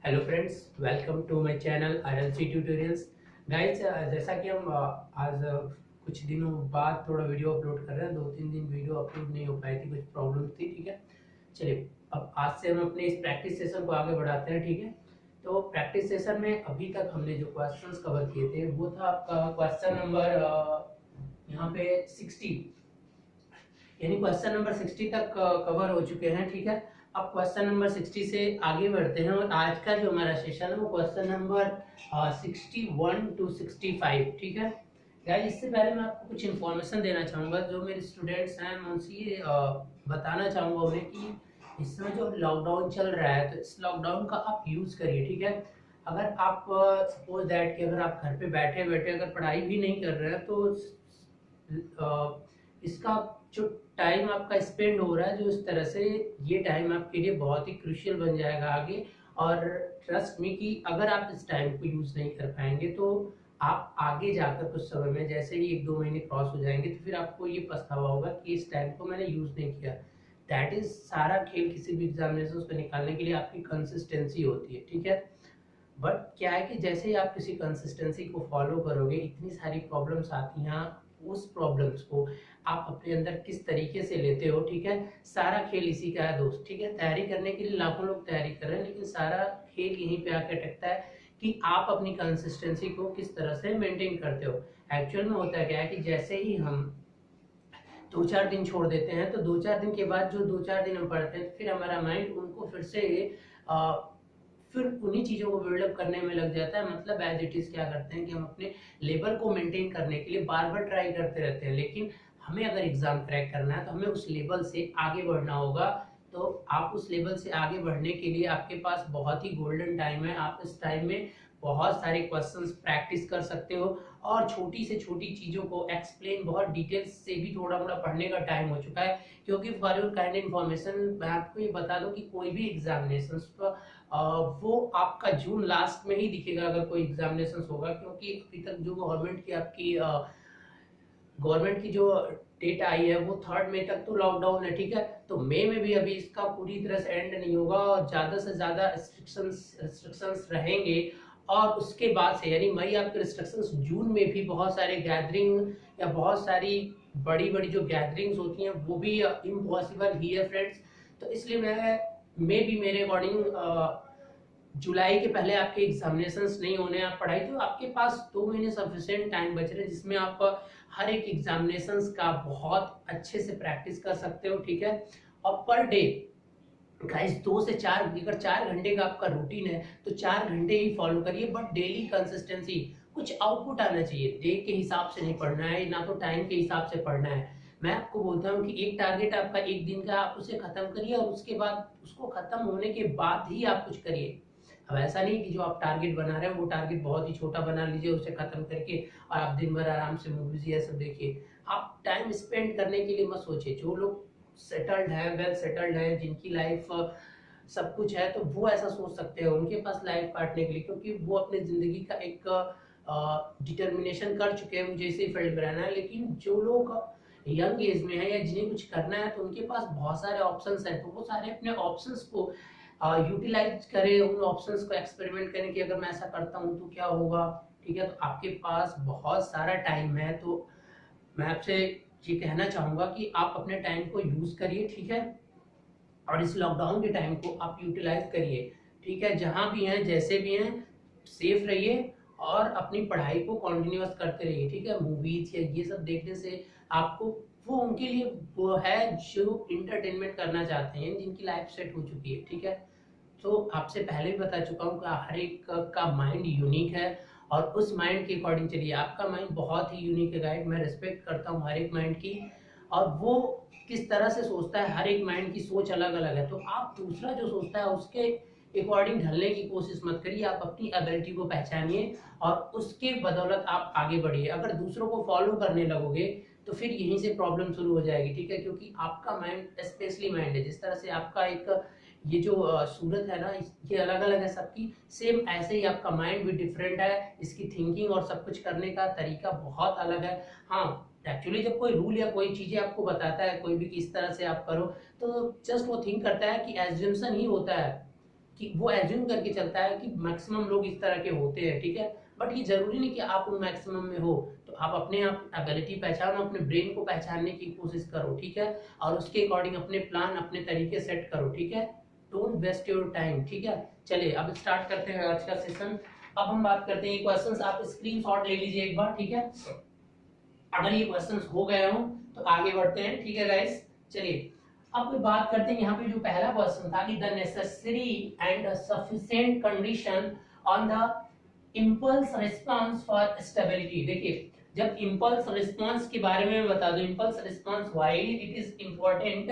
Hello friends, welcome to my channel RLC tutorials. Guys, जैसा कि हम आज कुछ दिनों बाद थोड़ा वीडियो अपलोड कर रहे हैं। 2-3 दिन वीडियो अपलोड नहीं हो पाई थी, कुछ प्रॉब्लम थी। ठीक है, चलिए अब आज से हम अपने इस प्रैक्टिस सेशन को आगे बढ़ाते हैं। ठीक है, तो प्रैक्टिस सेशन में अभी तक हमने जो क्वेश्चंस कवर किए थे वो था आपका क्वेश्चन नंबर यहाँ पे 60, यानी क्वेश्चन नंबर 60 तक कवर हो चुके हैं। ठीक है, अब क्वेश्चन नंबर 60 से आगे बढ़ते हैं और आज का जो हमारा सेशन है वो क्वेश्चन नंबर 61 to 65। ठीक है गाइस, इससे पहले मैं आपको कुछ इन्फॉर्मेशन देना चाहूँगा। जो मेरे स्टूडेंट्स हैं मैं उनसे ये बताना चाहूँगा उन्हें कि इस समय जो लॉकडाउन चल रहा है तो इस लॉकडाउन का आप यूज़ करिए। ठीक है, अगर आप सपोज दैट कि अगर आप घर पे बैठे बैठे अगर पढ़ाई भी नहीं कर रहे हैं तो इसका जो टाइम आपका स्पेंड हो रहा है जो इस तरह से, ये टाइम आपके लिए बहुत ही क्रूशियल बन जाएगा आगे। और ट्रस्ट मी कि अगर आप इस टाइम को यूज नहीं कर पाएंगे तो आप आगे जाकर कुछ समय में जैसे ही 1-2 महीने क्रॉस हो जाएंगे तो फिर आपको ये पछतावा होगा कि इस टाइम को मैंने यूज नहीं किया। दैट इज सारा खेल किसी भी एग्जामिनेशन को निकालने के लिए आपकी कंसिस्टेंसी होती है। ठीक है, बट क्या है कि जैसे ही आप किसी कंसिस्टेंसी को फॉलो करोगे इतनी सारी प्रॉब्लम्स आती हैं, उस प्रॉब्लम्स को आप अपने अंदर किस तरीके से लेते हो। ठीक है, सारा खेल इसी का है दोस्त। ठीक है, तैयारी करने के लिए लाखों लोग तैयारी कर रहे हैं लेकिन सारा खेल यहीं पे आके अटकता है कि आप अपनी कंसिस्टेंसी को किस तरह से मेंटेन करते हो। एक्चुअल में होता क्या है कि जैसे ही हम 2-4 दिन छोड़ देते हैं तो 2-4 दिन के बाद जो 2-4 दिन हम पढ़ते हैं फिर हमारा माइंड उनको फिर से आ, फिर उन्हीं चीज़ों को बिल्डअप करने में लग जाता है। मतलब एज इट इज़ क्या करते हैं कि हम अपने लेवल को मेंटेन करने के लिए बार बार ट्राई करते रहते हैं, लेकिन हमें अगर एग्जाम क्रैक करना है तो हमें उस लेवल से आगे बढ़ना होगा। तो आप उस लेवल से आगे बढ़ने के लिए आपके पास बहुत ही गोल्डन टाइम है। आप इस टाइम में बहुत सारे क्वेश्चंस प्रैक्टिस कर सकते हो और छोटी से छोटी चीज़ों को एक्सप्लेन बहुत डिटेल्स से भी थोड़ा मोड़ा पढ़ने का टाइम हो चुका है। क्योंकि फॉर योर काइंड इन्फॉर्मेशन मैं आपको ये बता दूं कि कोई भी एग्जामिनेशन वो आपका जून लास्ट में ही दिखेगा अगर कोई एग्जामिनेशन होगा। क्योंकि अभी तक जो गवर्नमेंट की जो डेट आई है वो 3 मई तक तो लॉकडाउन है। ठीक है, तो मई में भी अभी इसका पूरी तरह से एंड नहीं होगा और ज़्यादा से ज़्यादा रिस्ट्रिक्शंस रहेंगे। और उसके बाद से यानी मई आपके रिस्ट्रिक्शंस, जून में भी बहुत सारे गैदरिंग या बहुत सारी बड़ी बड़ी जो गैदरिंग्स होती हैं वो भी इम्पॉसिबल ही है फ्रेंड्स। तो इसलिए मैं भी मेरे अकॉर्डिंग जुलाई के पहले आपके एग्जामिनेशंस नहीं होने, आप पढ़ाई तो आपके पास 2 महीने सफिशिएंट टाइम बच रहे हैं जिसमें आप हर एक एग्जामिनेशंस का बहुत अच्छे से प्रैक्टिस कर सकते हो। ठीक है, और पर डे गाइस 2 से 4, अगर 4 घंटे का आपका रूटीन है तो 4 घंटे ही फॉलो करिए, बट डेली कंसिस्टेंसी, कुछ आउटपुट आना चाहिए। डे के हिसाब से नहीं पढ़ना है, ना तो टाइम के हिसाब से पढ़ना है। मैं आपको बोलता हूँ कि एक टारगेट आपका एक दिन का, आप उसे खत्म करिए और उसके बाद उसको खत्म होने के बाद ही आप कुछ करिए। अब ऐसा नहीं कि जो आप टारगेट बना रहे हैं वो टारगेट बहुत ही छोटा बना लीजिए उसे खत्म करके और आप दिन भर आराम से मूवीज ये सब देखिए। आप टाइम स्पेंड करने के लिए मत सोचिए। जो लोग सेटल्ड है, वेल सेटल्ड है, जिनकी लाइफ सब कुछ है, तो वो ऐसा सोच सकते हैं, उनके पास लाइफ काटने के लिए, क्योंकि वो अपने जिंदगी का एक डिटर्मिनेशन कर चुके हैं मुझे इसी फील्ड में रहना है। लेकिन जो लोग यंग एज में है या जिन्हें कुछ करना है तो उनके पास बहुत सारे ऑप्शंस हैं, तो वो सारे अपने ऑप्शंस को यूटिलाइज करें, उन ऑप्शंस को एक्सपेरिमेंट करें कि अगर मैं ऐसा करता हूँ तो क्या होगा। ठीक है, तो आपके पास बहुत सारा टाइम है, तो मैं आपसे ये कहना चाहूंगा कि आप अपने टाइम को यूज करिए। ठीक है, और इस लॉकडाउन के टाइम को आप यूटिलाइज करिए। ठीक है, जहां भी हैं जैसे भी हैं सेफ रहिए और अपनी पढ़ाई को कंटिन्यूअस करते रहिए। ठीक है, मूवीज या ये सब देखने से आपको, वो उनके लिए वो है जो इंटरटेनमेंट करना चाहते हैं, जिनकी लाइफ सेट हो चुकी है। ठीक है, तो आपसे पहले भी बता चुका हूँ कि हर एक का माइंड यूनिक है और उस माइंड के अकॉर्डिंग चलिए। आपका माइंड बहुत ही यूनिक है गाइड, मैं रिस्पेक्ट करता हूँ हर एक माइंड की, और वो किस तरह से सोचता है, हर एक माइंड की सोच अलग अलग है। तो आप दूसरा जो सोचता है उसके अकॉर्डिंग ढलने की कोशिश मत करिए, आप अपनी एबिलिटी को पहचानिए और उसके बदौलत आप आगे बढ़िए। अगर दूसरों को फॉलो करने लगोगे तो फिर यहीं से प्रॉब्लम शुरू हो जाएगी। ठीक है, क्योंकि आपका माइंड स्पेशली माइंड है, जिस तरह से आपका एक ये जो सूरत है ना, ये अलग अलग है सबकी, सेम ऐसे ही आपका माइंड भी डिफरेंट है, इसकी थिंकिंग और सब कुछ करने का तरीका बहुत अलग है। हाँ, एक्चुअली जब कोई रूल या कोई चीजें आपको बताता है कोई भी किस तरह से आप करो, तो जस्ट वो थिंक करता है कि एज्यूम्शन ही होता है। कि वो एज्यूम करके चलता है कि मैक्सिमम लोग इस तरह के होते हैं, ठीक है। बट ये जरूरी नहीं कि आप उन मैक्सिमम में हो। तो आप अपने आप एबिलिटी पहचानो, अपने ब्रेन को पहचानने की कोशिश करो, ठीक है, और उसके अकॉर्डिंग अपने प्लान अपने तरीके सेट करो, ठीक है। डोंट वेस्ट योर टाइम, ठीक है। चलिए अब स्टार्ट करते हैं आज का सेशन। अब हम बात करते हैं क्वेश्चंस, आप स्क्रीनशॉट ले लीजिए एक बार, ठीक है। अगर ये क्वेश्चंस हो गए हो तो आगे बढ़ते हैं, ठीक है गाइस। चलिए अब बात करते हैं, यहाँ पे जो पहला क्वेश्चन था कि the necessary and sufficient condition on the impulse response for stability. देखिए जब इम्पल्स रिस्पांस के बारे में बता दो, impulse response why it is important,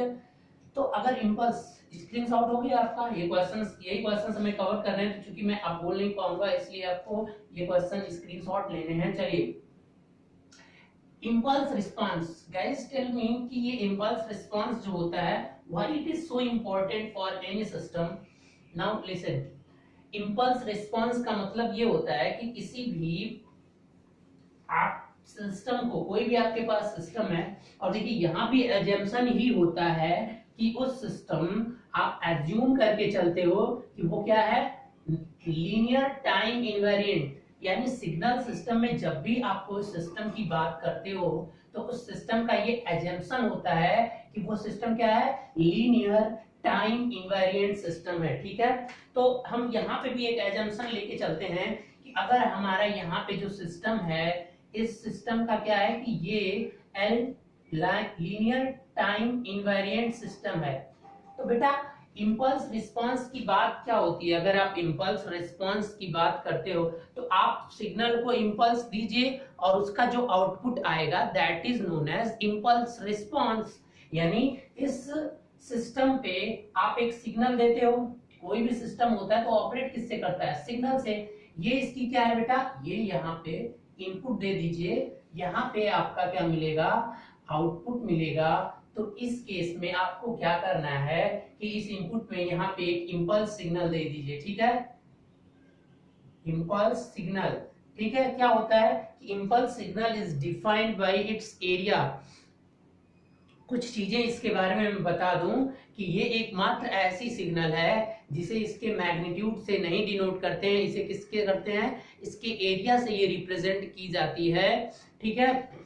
तो अगर इम्पल्स, स्क्रीनशॉट हो गया आपका, ये क्वेश्चंस, यही क्वेश्चंस हमें कवर कर रहे हैं, तो चूंकि मैं अब बोल नहीं पाऊंगा इसलिए आपको ये क्वेश्चन स्क्रीनशॉट लेने हैं। चलिए impulse response, guys tell me कि ये इम्पल्स रिस्पांस जो होता है why it is so important for any system. Now listen, impulse response का मतलब ये होता है कि किसी भी आप सिस्टम को, कोई भी आपके पास सिस्टम है, और देखिए यहाँ भी एजम्पशन ही होता है कि उस सिस्टम, आप एज्यूम करके चलते हो कि वो क्या है, लीनियर टाइम इनवेरिएंट, यानी सिग्नल सिस्टम में जब भी आप कोई सिस्टम की बात करते हो तो उस सिस्टम का ये एजम्पशन होता है कि वो सिस्टम क्या है, लीनियर टाइम इनवेरिएंट सिस्टम है, ठीक है। तो हम यहाँ पे भी एक एजम्पशन लेके चलते हैं कि अगर हमारा यहाँ पे जो सिस्टम है, इस सिस्टम का क्या है कि ये लीनियर टाइम इनवेरिएंट सिस्टम है। तो बेटा इम्पल्स रिस्पांस की बात क्या होती है, अगर आप इम्पल्स रिस्पांस की बात करते हो तो आप सिग्नल को इम्पल्स दीजिए और उसका जो आउटपुट आएगा that is known as impulse response. यानी इस सिस्टम पे आप एक सिग्नल देते हो, कोई भी सिस्टम होता है तो ऑपरेट किससे करता है, सिग्नल से। ये इसकी क्या है बेटा, ये यहाँ पे इनपुट दे दीजिए, यहाँ पे आपका क्या मिलेगा, आउटपुट मिलेगा। तो इस केस में आपको क्या करना है कि इस इनपुट में यहाँ पे एक इम्पल्स सिग्नल दे दीजिए, ठीक है, इम्पल्स सिग्नल, ठीक है। क्या होता है कि impulse signal is defined by it's area. कुछ चीजें इसके बारे में मैं बता दूं कि ये एकमात्र ऐसी सिग्नल है जिसे इसके मैग्नीट्यूड से नहीं डिनोट करते हैं, इसे किसके करते हैं, इसके एरिया से ये रिप्रेजेंट की जाती है, ठीक है।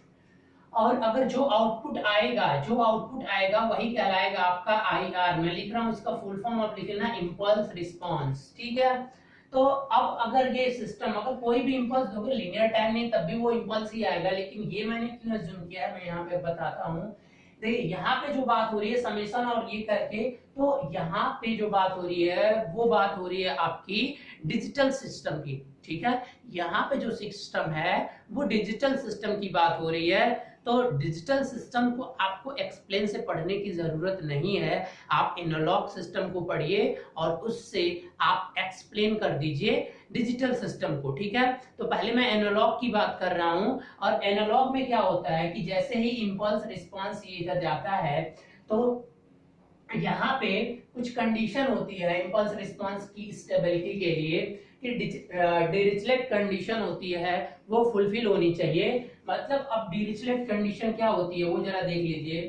और अगर जो आउटपुट आएगा वही कहलाएगा आपका IR। मैं लिख रहा हूं इसका फुल फॉर्म, आप लिख लेना इम्पल्स रिस्पांस, ठीक है। तो अब अगर ये सिस्टम, अगर कोई भी इम्पल्स दोगे लीनियर टाइम नहीं तब भी वो इम्पल्स ही आएगा, लेकिन ये मैंने क्यों अज्यूम किया है मैं यहाँ पे बताता हूँ। देखिए यहाँ पे जो बात हो रही है समेशन और ये करके, तो यहाँ पे जो बात हो रही है वो बात हो रही है आपकी डिजिटल सिस्टम की, ठीक है। यहाँ पे जो सिस्टम है वो डिजिटल सिस्टम की बात हो रही है। तो डिजिटल सिस्टम को आपको एक्सप्लेन से पढ़ने की जरूरत नहीं है, आप एनालॉग सिस्टम को पढ़िए और उससे आप एक्सप्लेन कर दीजिए डिजिटल सिस्टम को, ठीक है। तो पहले मैं एनालॉग की बात कर रहा हूं, और एनालॉग में क्या होता है कि जैसे ही इम्पल्स रिस्पांस ये इधर जाता है तो यहाँ पे कुछ कंडीशन होती है इम्पल्स रिस्पांस की स्टेबिलिटी के लिए कि डिरिचलेट कंडीशन होती है वो फुलफिल होनी चाहिए। मतलब अब डिरिचलेट कंडीशन क्या होती है वो जरा देख लीजिए,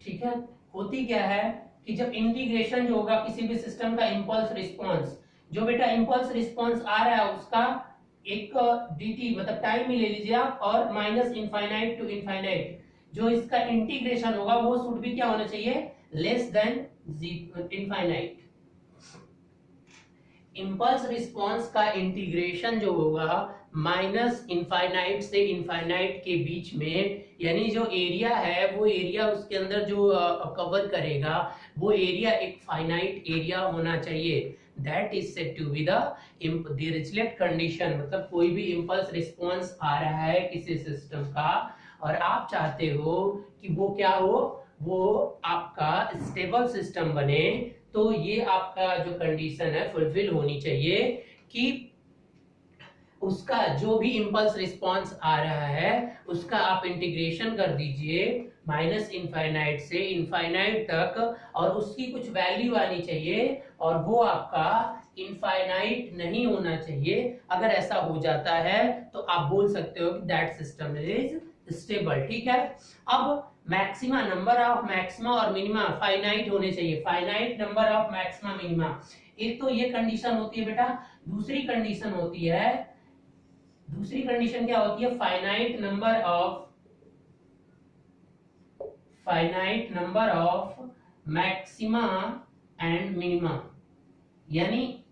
ठीक है। होती क्या है कि जब इंटीग्रेशन जो होगा किसी भी सिस्टम का इम्पल्स रिस्पांस, जो बेटा इम्पल्स रिस्पांस आ रहा है उसका एक dt मतलब टाइम में ले लीजिए आप, और माइनस इनफाइनाइट टू इनफाइनाइट, जो इसका इंटीग्रेशन होगा वो शुड भी क्या होना चाहिए, less than infinite. Impulse response का इंटीग्रेशन जो होगा माइनस इनफाइनाइट से इनफाइनाइट के बीच में, यानी जो एरिया है वो एरिया उसके अंदर जो कवर करेगा वो एरिया एक फाइनाइट एरिया होना चाहिए। That is said to be the Dirichlet condition. मतलब कोई भी इम्पल्स रिस्पांस आ रहा है किसी सिस्टम का और आप चाहते हो कि वो क्या हो, वो आपका स्टेबल सिस्टम बने, तो ये आपका जो कंडीशन है फुलफिल होनी चाहिए कि उसका जो भी इम्पल्स रिस्पांस आ रहा है उसका आप इंटीग्रेशन कर दीजिए माइनस इनफाइनाइट से इनफाइनाइट तक, और उसकी कुछ वैल्यू आनी चाहिए और वो आपका इनफाइनाइट नहीं होना चाहिए। अगर ऐसा हो जाता है तो आप बोल सकते हो कि दैट सिस्टम इज स्टेबल, ठीक है। अब मैक्सिमा, नंबर ऑफ मैक्सिमा और मिनिमा फाइनाइट होने चाहिए, finite number of maxima minima. एक तो ये कंडीशन होती है बेटा। दूसरी कंडीशन होती है, दूसरी कंडीशन क्या होती है, finite number of maxima and minima. यानी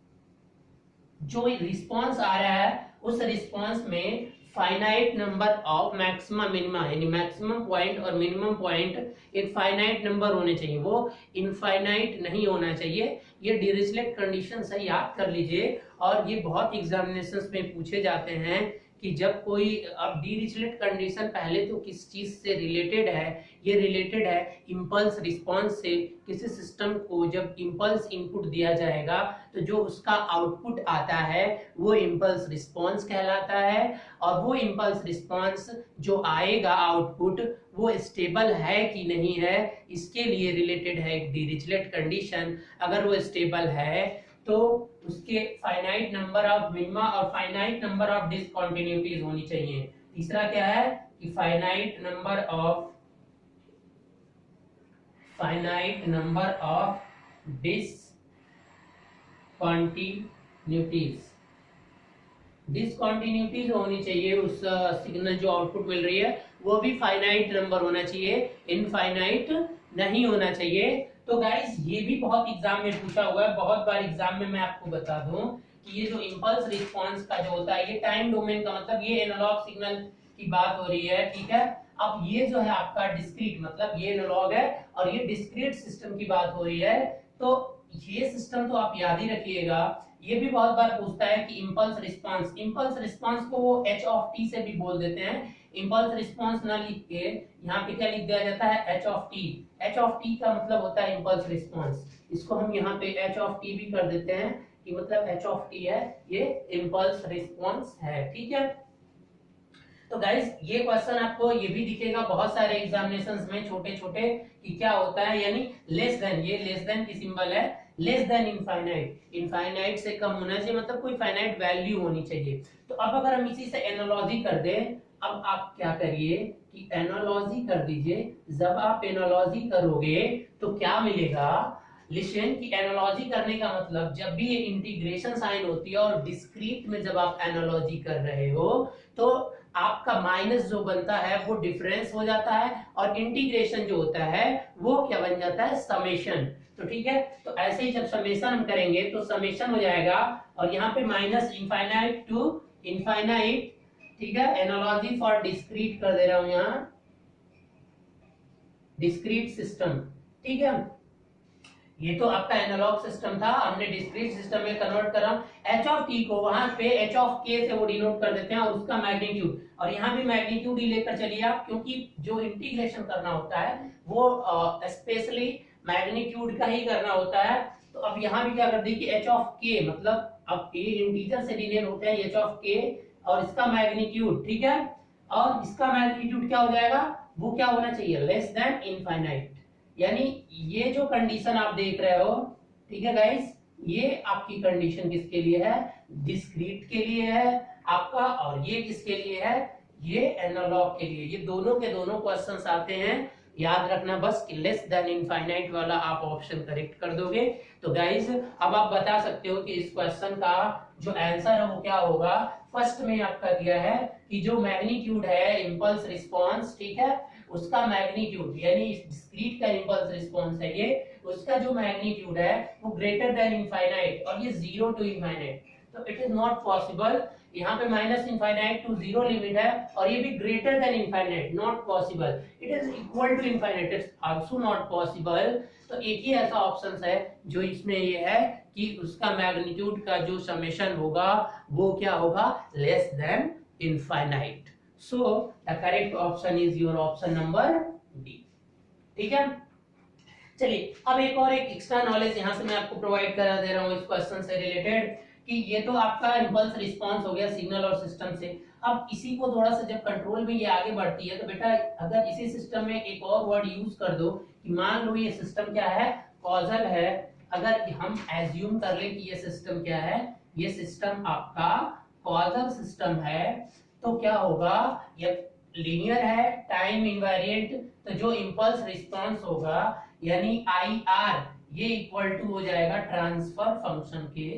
जो रिस्पांस आ रहा है उस रिस्पांस में finite number of maximum minima, यानी मैक्सिमम पॉइंट और मिनिमम पॉइंट एक फाइनाइट नंबर होने चाहिए, वो इनफाइनाइट नहीं होना चाहिए। ये डिरिचलेट कंडीशन से याद कर लीजिए। और ये बहुत एग्जामिनेशंस में पूछे जाते हैं कि जब कोई, अब डिरिचलेट कंडीशन पहले तो किस चीज से रिलेटेड है, ये रिलेटेड है इंपल्स रिस्पांस से। किसी सिस्टम को जब इंपल्स इनपुट दिया जाएगा तो जो उसका आउटपुट आता है वो इंपल्स रिस्पांस कहलाता है। और वो इंपल्स रिस्पांस जो आएगा आउटपुट, वो स्टेबल है कि नहीं है, इसके लिए रिलेटेड है एक डिरिचलेट कंडीशन। अगर वो स्टेबल है तो उसके फाइनाइट नंबर ऑफ मिनिमा और फाइनाइट नंबर ऑफ डिसकंटिन्यूटीज होनी चाहिए। तीसरा क्या है कि फाइनाइट नंबर ऑफ डिसकंटिन्यूटीज होनी चाहिए। उस सिग्नल जो आउटपुट मिल रही है वो भी फाइनाइट नंबर होना चाहिए, इनफाइनाइट नहीं होना चाहिए। तो गाइस ये भी बहुत एग्जाम में पूछा हुआ है, बहुत बार एग्जाम में। मैं आपको बता दूं कि ये जो इंपल्स रिस्पांस का जो होता है, ये टाइम डोमेन का मतलब ये एनालॉग सिग्नल की बात हो रही है, ठीक है। अब ये जो है आपका डिस्क्रीट, मतलब ये एनालॉग है और ये डिस्क्रीट सिस्टम की बात हो रही है। तो ये सिस्टम तो आप याद ही रखिएगा। ये भी बहुत बार पूछता है कि इंपल्स रिस्पांस को वो एच ऑफ टी से भी बोल देते हैं। इंपल्स रिस्पांस ना लिख के यहाँ पे क्या लिख दिया जाता है, H of T. H of T का मतलब होता है इंपल्स रिस्पांस। इसको हम यहाँ पे एच ऑफ टी भी कर देते हैं कि मतलब एच ऑफ टी है, ये इंपल्स रिस्पांस है, ठीक है। तो गाइस ये क्वेश्चन आपको ये भी दिखेगा बहुत सारे एग्जामिनेशंस में, छोटे छोटे, कि क्या होता है, यानी लेस देन, ये लेस देन की सिंबल है, लेस देन इनफाइनाइट, इनफाइनाइट से कम होना चाहिए, मतलब कोई फाइनाइट वैल्यू होनी चाहिए। तो अब अगर हम इसी से एनालॉजी कर दें, अब आप क्या करिए कि एनालॉजी कर दीजिए। जब आप एनालॉजी करोगे तो क्या मिलेगा, लिसन की एनालॉजी करने का मतलब जब भी ये इंटीग्रेशन साइन होती है और डिस्क्रीट में जब आप एनालॉजी कर रहे हो तो आपका माइनस जो बनता है वो डिफरेंस हो जाता है और इंटीग्रेशन जो होता है वो क्या बन जाता है, समेशन। तो ठीक है, तो ऐसे ही जब समेशन हम करेंगे तो समेशन हो जाएगा और यहाँ पे माइनस इनफाइनाइट टू इनफाइनाइट, ठीक है। एनालॉजी फॉर डिस्क्रीट कर दे रहा हूं यहाँ, डिस्क्रीट सिस्टम, ठीक है। ये तो आपका एनालॉग सिस्टम था, हमने डिस्क्रीट सिस्टम में कन्वर्ट करा। एच ऑफ टी को वहां पे एच ऑफ के से वो डिनोट कर देते हैं और उसका मैग्नीट्यूड, और यहाँ भी मैग्नीट्यूड ही लेकर चलिए आप, क्योंकि जो इंटीग्रेशन करना होता है वो स्पेशली मैग्नीट्यूड का ही करना होता है। तो अब यहाँ भी क्या कर दी कि एच ऑफ के, मतलब अब ए इंटीजर से डिनोट होते हैं एच ऑफ के और इसका मैग्नीट्यूड, ठीक है। और इसका मैग्नीट्यूड क्या हो जाएगा, वो क्या होना चाहिए, लेस देन इनफाइनाइट। यानी ये जो कंडीशन आप देख रहे हो, ठीक है गाइस, ये आपकी कंडीशन किसके लिए है, डिस्क्रीट के लिए है आपका, और ये किसके लिए है, ये एनालॉग के लिए। ये दोनों के दोनों क्वेश्चंस आते हैं, याद रखना बस कि लेस देन इनफाइनाइट वाला आप ऑप्शन करेक्ट कर दोगे। तो गाइस अब आप बता सकते हो कि इस क्वेश्चन का जो आंसर है वो क्या होगा। फर्स्ट में आपका दिया है कि जो मैग्नीट्यूड है इंपल्स रिस्पांस, ठीक है, उसका मैग्नीट्यूड यानी डिस्क्रीट का इंपल्स रिस्पांस है ये, उसका जो मैग्नीट्यूड है वो ग्रेटर देन इनफाइनाइट और ये 0 टू इनफाइनाइट। तो इट इज नॉट पॉसिबल, यहाँ पे माइनस इनफाइनाइट टू 0 लिमिट है और ये भी greater than infinite, not possible. It is equal to infinite, it's also not possible. तो एक ही ऐसा ऑप्शन है जो इसमें ये है कि उसका मैग्नीट्यूड का जो समेशन होगा वो क्या होगा, less than infinite. So the correct option is your option number D, ठीक है। चलिए अब एक और एक एक्स्ट्रा नॉलेज यहाँ से मैं आपको प्रोवाइड करा दे रहा हूँ इस क्वेश्चन से रिलेटेड, कि ये तो आपका इंपल्स रिस्पांस हो गया सिग्नल और सिस्टम से। अब इसी को थोड़ा सा जब कंट्रोल में ये आगे बढ़ती है तो बेटा अगर इसी सिस्टम में एक और वर्ड यूज कर दो कि मान लो ये सिस्टम क्या है, कॉजल है। अगर हम एज्यूम कर ले कि ये सिस्टम क्या है, ये सिस्टम आपका कॉजल सिस्टम है, तो क्या होगा, ये लीनियर है, टाइम इनवेरिएंट, तो जो इंपल्स रिस्पांस होगा यानी आई आर ये इक्वल टू हो जाएगा ट्रांसफर फंक्शन के,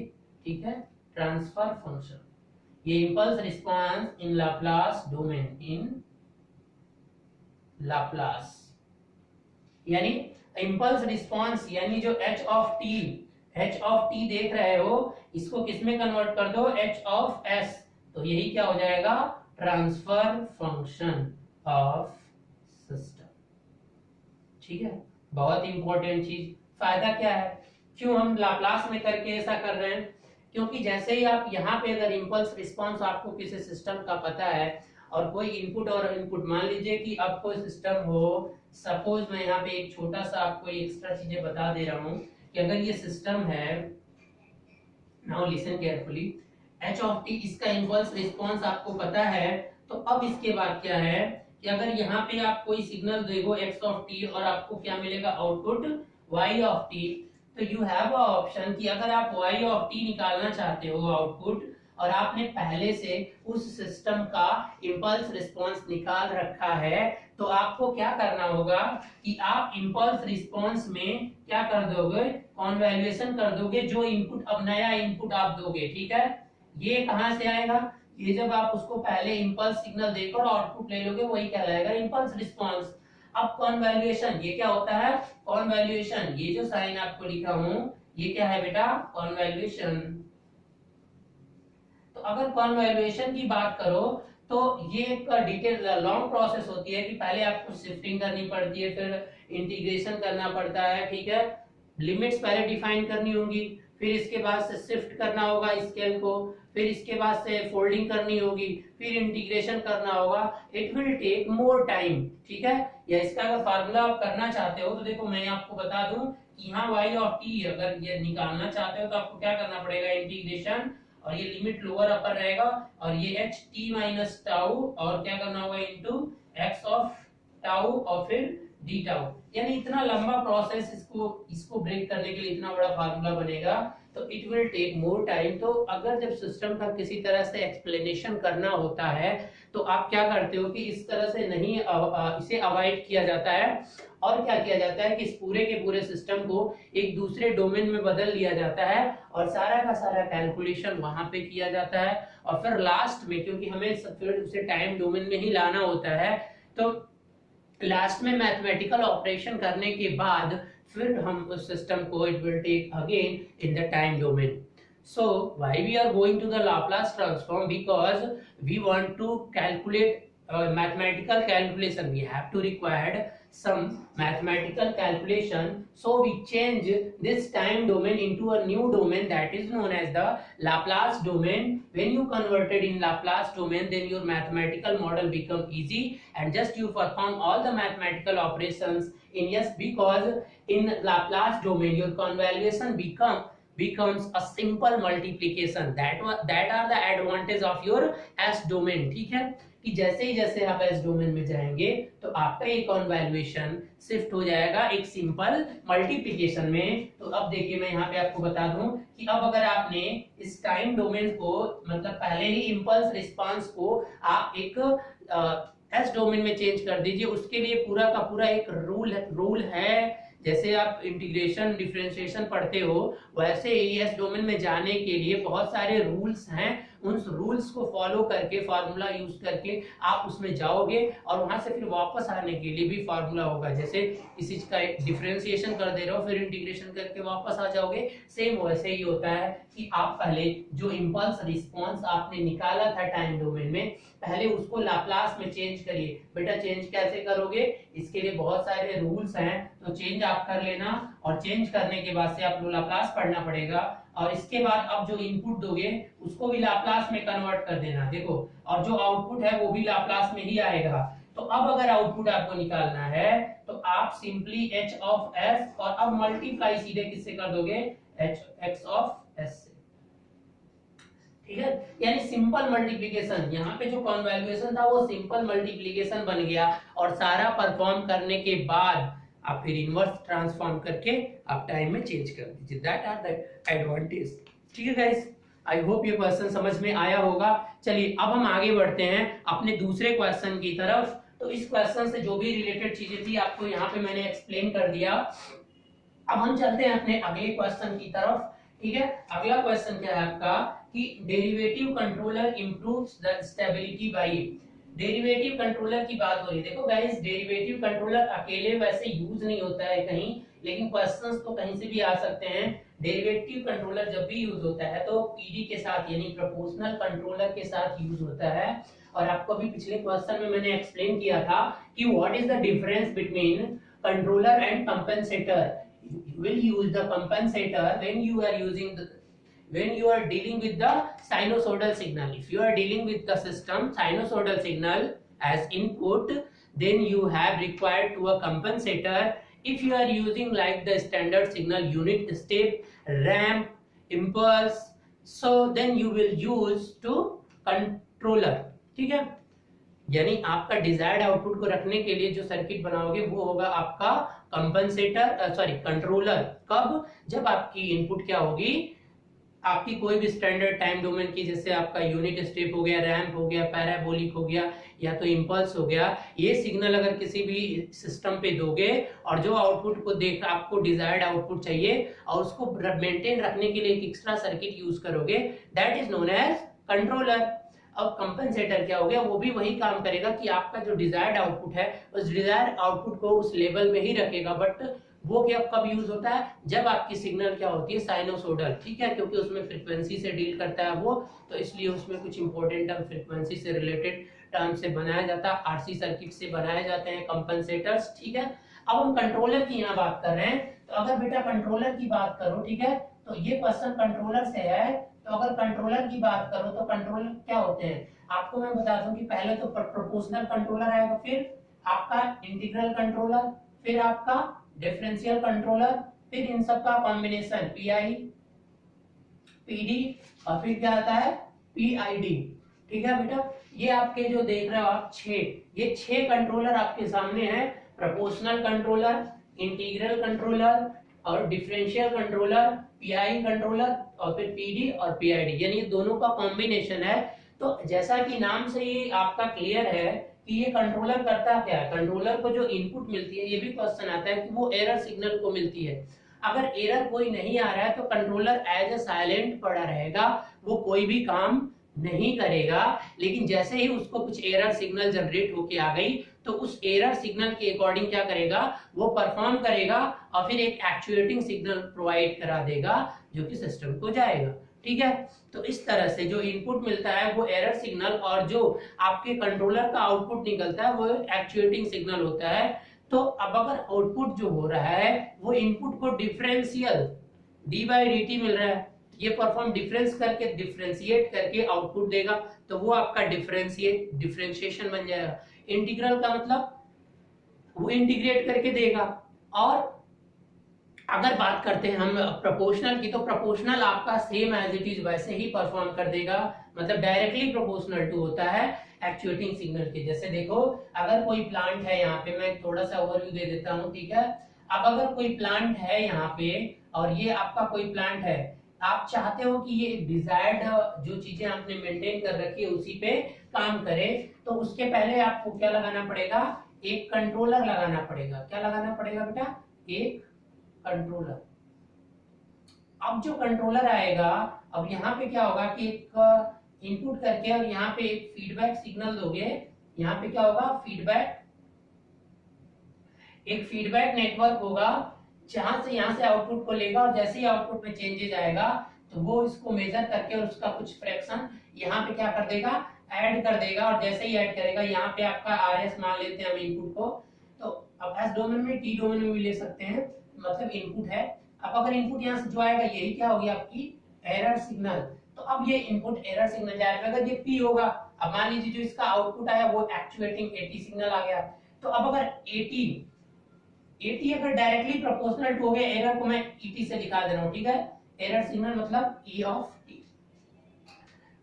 ठीक है, ट्रांसफर फंक्शन। ये इंपल्स रिस्पांस इन लाप्लास डोमेन, इन लाप्लास यानी इंपल्स रिस्पांस यानी जो h ऑफ t देख रहे हो इसको किसमें कन्वर्ट कर दो, h ऑफ s, तो यही क्या हो जाएगा, ट्रांसफर फंक्शन ऑफ सिस्टम। ठीक है, बहुत इंपॉर्टेंट चीज। फायदा क्या है, क्यों हम लाप्लास में करके ऐसा कर रहे हैं, क्योंकि जैसे ही आप यहाँ पे अगर इंपल्स रिस्पांस आपको किसी सिस्टम का पता है और कोई इनपुट और इनपुट, मान लीजिए कि आपको सिस्टम हो, सपोज मैं यहाँ पे एक छोटा सा आपको एक्स्ट्रा चीजें बता दे रहा हूँ कि अगर ये सिस्टम है, now listen carefully, h of t इसका इम्पल्स रिस्पांस आपको पता है, तो अब इसके बाद क्या है कि अगर यहाँ पे आप कोई सिग्नल देखो x ऑफ t और आपको क्या मिलेगा, आउटपुट y ऑफ t, तो यू हैव अ ऑप्शन कि अगर आप y ऑफ t निकालना चाहते हो आउटपुट, और आपने पहले से उस सिस्टम का इंपल्स रिस्पांस निकाल रखा है, तो आपको क्या करना होगा कि आप इंपल्स रिस्पांस में क्या कर दोगे, कॉन्वैल्यूएशन कर दोगे, जो इनपुट अब नया इनपुट आप दोगे, ठीक है, ये कहां से आएगा, ये जब आप उसको पहले इंपल्स सिग्नल देकर आउटपुट ले लोगे वही कहलाएगा इंपल्स रिस्पांस। अब कॉन्वैल्यूएशन ये क्या होता है, कॉन्वैल्यूएशन ये जो साइन आपको लिखा हूं ये क्या है बेटा, कॉन्वैल्यूएशन। तो अगर कॉन्वैल्यूएशन की बात करो तो ये एक डिटेल लॉन्ग प्रोसेस होती है कि पहले आपको शिफ्टिंग करनी पड़ती है, फिर इंटीग्रेशन करना पड़ता है, ठीक है, लिमिट्स पहले डिफाइन करनी होंगी, फिर इसके बाद से शिफ्ट करना होगा स्केल को, फिर इसके बाद से फोल्डिंग करनी होगी, फिर इंटीग्रेशन करना होगा, it will take more time, ठीक है। या इसका अगर फार्मूला आप करना चाहते हो तो देखो मैं आपको बता दूं कि यहाँ y ऑफ t अगर ये निकालना चाहते हो तो आपको क्या करना पड़ेगा, इंटीग्रेशन, और ये लिमिट लोअर अपर रहेगा, और ये h t माइनस टाउ, और क्या करना होगा इनटू x ऑफ टाउ, और फिर डी टाउ, यानी इतना लंबा प्रोसेस, इसको ब्रेक करने के लिए इतना बड़ा फार्मूला बनेगा, तो it will take more time. तो अगर जब सिस्टम का किसी तरह से एक्सप्लेनेशन करना होता है तो आप क्या करते हो कि इस तरह से नहीं, इसे अवॉइड किया जाता है, और क्या किया जाता है कि इस पूरे के पूरे सिस्टम को एक दूसरे डोमेन में बदल लिया जाता है और सारा का सारा कैलकुलेशन वहां पे किया जाता है, और फिर लास्ट में क्योंकि हमें फिर उसे टाइम डोमेन में ही लाना होता है, तो लास्ट में मैथमेटिकल ऑपरेशन करने के बाद फिर हम उस सिस्टम को it will take again in the time domain. So why we are going to the Laplace transform, because we want to calculate mathematical calculation, we have to require some mathematical calculation, so we change this time domain into a new domain that is known as the Laplace domain. When you converted in Laplace domain, then your mathematical model become easy and just you perform all the mathematical operations in yes, because in Laplace domain your convolution becomes a simple multiplication, that are the advantage of your S domain, ठीक है, कि जैसे ही जैसे आप S domain में जाएंगे तो आपका ये कॉन्वैल्यूएशन शिफ्ट हो जाएगा एक सिंपल मल्टीप्लिकेशन में। तो अब देखिए मैं यहाँ पे आपको बता दूं कि अब अगर आपने इस टाइम डोमेन को, मतलब पहले ही इंपल्स रिस्पांस को आप एक S डोमेन में चेंज कर दीजिए, उसके लिए पूरा का पूरा एक रूल है, जैसे आप इंटीग्रेशन डिफरेंशिएशन पढ़ते हो वैसे ही एस डोमेन में जाने के लिए बहुत सारे रूल्स हैं, उन रूल्स को फॉलो करके फार्मूला यूज करके आप उसमें जाओगे और वहां से फिर वापस आने के लिए भी फार्मूला होगा, जैसे किसी चीज का डिफरेंशिएशन कर दे रहे हो फिर इंटीग्रेशन करके वापस आ जाओगे, सेम वैसे ही होता है कि आप पहले जो इंपल्स रिस्पांस आपने निकाला था टाइम डोमेन में, पहले उसको लाप्लास में चेंज करिए। बेटा चेंज कैसे करोगे, इसके लिए बहुत सारे रूल्स हैं, तो चेंज आप कर लेना, और चेंज करने के बाद से आपको लाप्लास पढ़ना पड़ेगा, और इसके बाद अब जो इनपुट दोगे उसको भी लाप्लास में कन्वर्ट कर देना, देखो, और जो आउटपुट है वो भी लाप्लास में ही आएगा। तो अब अगर आउटपुट आपको निकालना है तो आप सिंपली h ऑफ s, और अब मल्टीप्लाई सीधे किससे कर दोगे, x ऑफ s से, ठीक है, यानी सिंपल मल्टीप्लिकेशन। यहाँ पे जो कॉन्वैल्यूएशन था वो सिंपल मल्टीप्लिकेशन बन गया, और सारा परफॉर्म करने के बाद आप फिर इनवर्स ट्रांसफॉर्म करके आप टाइम में चेंज कर दीजिए, दैट आर द एडवांटेज। ठीक है गाइस, आई होप ये क्वेश्चन समझ में आया होगा। चलिए अब हम आगे बढ़ते हैं अपने दूसरे क्वेश्चन की तरफ। तो इस क्वेश्चन से जो भी रिलेटेड चीजें थी आपको यहाँ पे मैंने एक्सप्लेन कर दिया। अब हम चलते हैं अपने अगले क्वेश्चन की तरफ। ठीक है, अगला क्वेश्चन क्या है आपका कि derivative controller improves the stability by. Derivative controller की बात हो रही है। देखो गाइस, डेरिवेटिव कंट्रोलर अकेले वैसे यूज नहीं होता है कहीं, लेकिन क्वेश्चंस तो कहीं से भी आ सकते हैं। डेरिवेटिव कंट्रोलर जब भी यूज होता है तो पीडी के साथ यानी प्रोपोर्शनल कंट्रोलर के साथ यूज होता है। और आपको अभी पिछले क्वेश्चन में मैंने एक्सप्लेन किया था कि what is the difference between controller and compensator. You will use the compensator when you are using the when you are dealing with the sinusoidal signal. If you are dealing with the system sinusoidal signal as input, then you have required to a compensator. If you are using like the standard signal unit step, ramp, impulse, so then you will use to controller. ठीक है, यानी आपका desired output को रखने के लिए जो circuit बनाओगे वो होगा आपका कंपनसेटर सॉरी कंट्रोलर। कब? जब आपकी इनपुट क्या होगी, आपकी कोई भी स्टैंडर्ड टाइम डोमेन की, जैसे आपका यूनिट स्टेप हो गया, रैंप हो गया, पैराबोलिक हो गया या तो इंपल्स हो गया, ये सिग्नल अगर किसी भी सिस्टम पे दोगे और जो आउटपुट को देख आपको डिजायर्ड आउटपुट चाहिए और उसको मेंटेन रखने के लिए एक एक्स्ट्रा सर्किट यूज करोगे, that is known as controller. अब कंपनसेटर क्या हो गया, वो भी वही काम करेगा कि आपका जो डिजायर्ड आउटपुट है उस डिजायर्ड आउटपुट को उस लेवल में ही रखेगा। बट वो क्या कब यूज होता है, जब आपकी सिग्नल क्या होती है साइनोसोडल। ठीक है, क्योंकि उसमें फ्रीक्वेंसी से डील करता है वो, तो इसलिए उसमें कुछ इंपॉर्टेंट टर्म फ्रीक्वेंसी से रिलेटेड टर्म से बनाया जाता है, आरसी सर्किट से बनाए जाते हैं कंपनसेटर्स। ठीक है, अब हम कंट्रोलर की यहाँ बात कर रहे हैं। तो अगर बेटा कंट्रोलर की बात करो, ठीक है, तो ये क्वेश्चन कंट्रोलर से है। तो अगर कंट्रोलर की बात करो तो कंट्रोलर क्या होते हैं, आपको मैं बता दूं कि पहले तो प्रोपोर्शनल कंट्रोलर आएगा, फिर आपका इंटीग्रल कंट्रोलर, फिर आपका डिफरेंशियल कंट्रोलर, फिर इन सब का कॉम्बिनेशन पीआई, पीडी और फिर क्या आता है पीआईडी। ठीक है बेटा, ये आपके जो देख रहे हो आप ये छह कंट्रोलर आपके सामने हैं। प्रोपोर्शनल कंट्रोलर, इंटीग्रल कंट्रोलर और डिफरेंशियल कंट्रोलर, पीआई कंट्रोलर और फिर पीडी और पीआईडी, यानी दोनों का कॉम्बिनेशन है। तो जैसा कि नाम से ही आपका क्लियर है कि ये कंट्रोलर करता क्या है, कंट्रोलर को जो इनपुट मिलती है, ये भी क्वेश्चन आता है कि वो एरर सिग्नल को मिलती है। अगर एरर कोई नहीं आ रहा है तो कंट्रोलर एज ए साइलेंट पड़ा रहेगा, वो कोई भी काम नहीं करेगा। लेकिन जैसे ही उसको कुछ एरर सिग्नल जनरेट होके आ गई तो उस एरर सिग्नल के अकॉर्डिंग क्या करेगा, वो परफॉर्म करेगा और फिर एक एक्चुएटिंग सिग्नल प्रोवाइड करा देगा जो कि सिस्टम को जाएगा। ठीक है, तो इस तरह से जो इनपुट मिलता है वो एरर सिग्नल और जो आपके कंट्रोलर का आउटपुट निकलता है वो एक्चुएटिंग सिग्नल होता है। तो अब अगर आउटपुट जो हो रहा है वो इनपुट को differential D by D T मिल रहा है, ये परफॉर्म डिफरेंस करके डिफरेंशिएट करके आउटपुट देगा, तो वो आपका डिफरेंशिएशन बन जाएगा। इंटीग्रल का मतलब वो इंटीग्रेट करके देगा। और अगर बात करते हैं हम प्रोपोर्शनल की, तो प्रोपोर्शनल आपका सेम एज इट इज वैसे ही परफॉर्म कर देगा, मतलब डायरेक्टली प्रोपोर्शनल टू होता है एक्चुएटिंग सिग्नल के। जैसे देखो, अगर कोई प्लांट है, यहाँ पे मैं थोड़ा सा ओवरव्यू दे देता हूँ। ठीक है, अब अगर कोई प्लांट है यहाँ पे और ये आपका कोई प्लांट है, आप चाहते हो कि ये डिजायर्ड जो चीजें आपने मेंटेन कर रखी है उसी पे काम करे, तो उसके पहले आपको क्या लगाना पड़ेगा, एक कंट्रोलर लगाना पड़ेगा। क्या लगाना पड़ेगा बेटा, एक कंट्रोलर। अब जो कंट्रोलर आएगा, अब यहाँ पे क्या होगा कि एक इनपुट करके और यहाँ पे एक फीडबैक सिग्नल दोगे। यहाँ पे क्या होगा, एक फीडबैक नेटवर्क होगा जहां से यहाँ से आउटपुट को लेगा और जैसे ही आउटपुट में चेंजेस आएगा तो वो इसको मेजर करके और उसका कुछ फ्रैक्शन यहाँ पे क्या कर देगा, ऐड कर देगा। और जैसे ही ऐड करेगा, यहाँ पे आपका RS मान लेते हैं हम इनपुट को, तो अब S डोमेन में T डोमेन में भी ले सकते हैं, मतलब इनपुट है। अब अगर इनपुट यहाँ से जो आएगा यही क्या होगी आपकी एरर सिग्नल। तो अब ये इनपुट एरर सिग्नल जाएगा, अगर ये P होगा, अब मान लीजिए जो इसका आउटपुट आया वो एक्चुएटिंग AT सिग्नल आ गया। तो अब अगर AT अगर डायरेक्टली प्रोपोर्शनल टू हो गया, एरर को मैं ET से दिखा दे रहा हूँ। ठीक है, एरर सिग्नल मतलब E ऑफ T।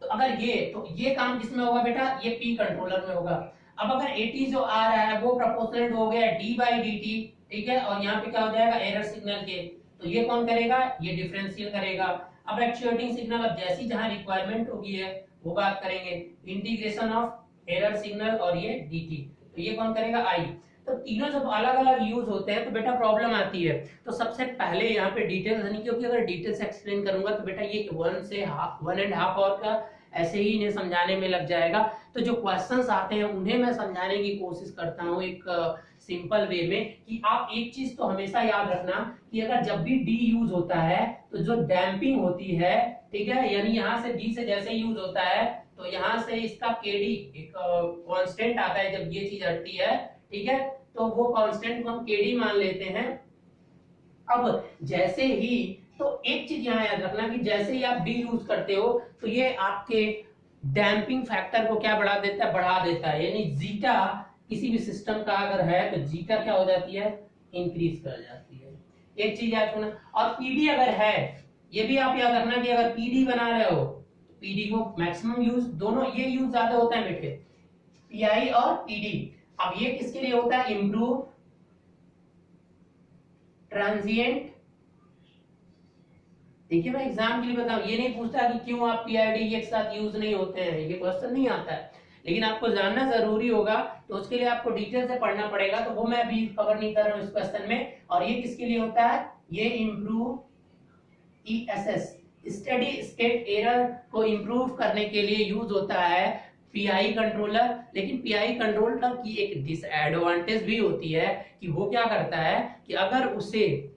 तो अगर ये काम किसमें होगा बेटा, ये P कंट्रोलर में होगा। अब अगर AT जो आ रहा है वो प्रोपोर्शनल टू हो गया D बाई dt। ठीक है, और यहाँ पे क्या हो जाएगा एरर सिग्नल के, तो ये कौन करेगा, ये डिफरेंशियल करेगा। अब एक्चुएटिंग सिग्नल, अब जैसी जहां रिक्वायरमेंट होगी है वो बात करेंगे। इंटीग्रेशन ऑफ एरर सिग्नल और ये dt, तो ये कौन करेगा, आई। तो तीनों जब अलग अलग यूज होते हैं तो बेटा प्रॉब्लम आती है। तो सबसे पहले यहाँ पे डिटेल्स नहीं, क्योंकि अगर डिटेल्स एक्सप्लेन करूंगा तो बेटा ये 1.5 आवर का ऐसे ही इन्हें समझाने में लग जाएगा। तो जो क्वेश्चंस आते हैं उन्हें मैं समझाने की कोशिश करता हूँ एक सिंपल वे में, कि आप एक चीज तो हमेशा याद रखना कि अगर जब भी डी यूज होता है तो जो डैम्पिंग होती है, ठीक है, यानी यहाँ से डी से जैसे यूज होता है तो यहाँ से इसका केडी एक कांस्टेंट आता है जब ये चीज हटती है, ठीक है, तो वो कांस्टेंट को हम केडी मान लेते हैं। अब जैसे ही, तो एक चीज यहाँ याद रखना कि जैसे ही आप डी यूज करते हो तो ये आपके डैम्पिंग फैक्टर को क्या बढ़ा देता है, बढ़ा देता है, यानी जीटा किसी भी सिस्टम का अगर है तो जीटा क्या हो जाती है, इंक्रीज कर जाती है। एक चीज याद रखना। और पीडी अगर है, ये भी आप याद रखना कि अगर पीडी बना रहे हो, पीडी को मैक्सिमम यूज, दोनों ये यूज ज्यादा होता है बेटे, पीआई और पीडी। अब ये किसके लिए होता है, इंप्रूव ट्रांजिएंट। देखिए मैं एग्जाम के लिए बताऊं, ये नहीं पूछता कि क्यों आप पीआईडी एक साथ यूज नहीं होते हैं, ये क्वेश्चन नहीं आता है, लेकिन आपको जानना जरूरी होगा, तो उसके लिए आपको डिटेल से पढ़ना पड़ेगा, तो वो मैं अभी कवर नहीं कर रहा हूं इस क्वेश्चन में। और ये किसके लिए होता है, ये improve ESS, steady state error को इंप्रूव करने के लिए यूज होता है पीआई कंट्रोलर। लेकिन पीआई कंट्रोलर की एक डिसएडवांटेज भी होती है कि वो क्या करता है कि अगर उसे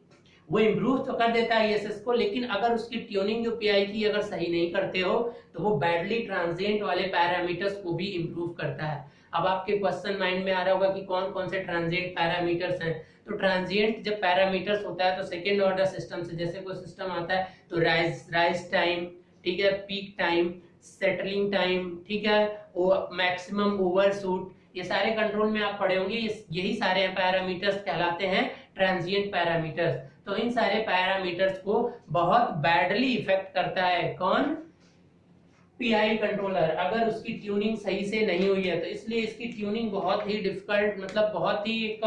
वो इम्प्रूव तो कर देता है ईएसएस को, लेकिन अगर उसकी ट्यूनिंग जो पीआई की अगर सही नहीं करते हो तो वो बैडली ट्रांजिएंट वाले पैरामीटर्स को भी इम्प्रूव करता है। अब आपके क्वेश्चन माइंड में आ रहा होगा कि कौन कौन से ट्रांजिएंट पैरामीटर्स हैं। तो ट्रांजिएंट जब पैरामीटर्स होता है तो सेकेंड ऑर्डर सिस्टम से, जैसे कोई सिस्टम आता है तो राइज टाइम, ठीक है, पीक टाइम, सेटलिंग टाइम, ठीक है, मैक्सिमम ओवरशूट, ये सारे कंट्रोल में आप पढ़े होंगे, यही सारे पैरामीटर्स कहलाते हैं ट्रांजिएंट पैरामीटर्स। तो इन सारे पैरामीटर्स को बहुत बैडली इफेक्ट करता है कौन, पीआई कंट्रोलर, अगर उसकी ट्यूनिंग सही से नहीं हुई है। तो इसलिए इसकी ट्यूनिंग बहुत ही डिफिकल्ट, मतलब बहुत ही एक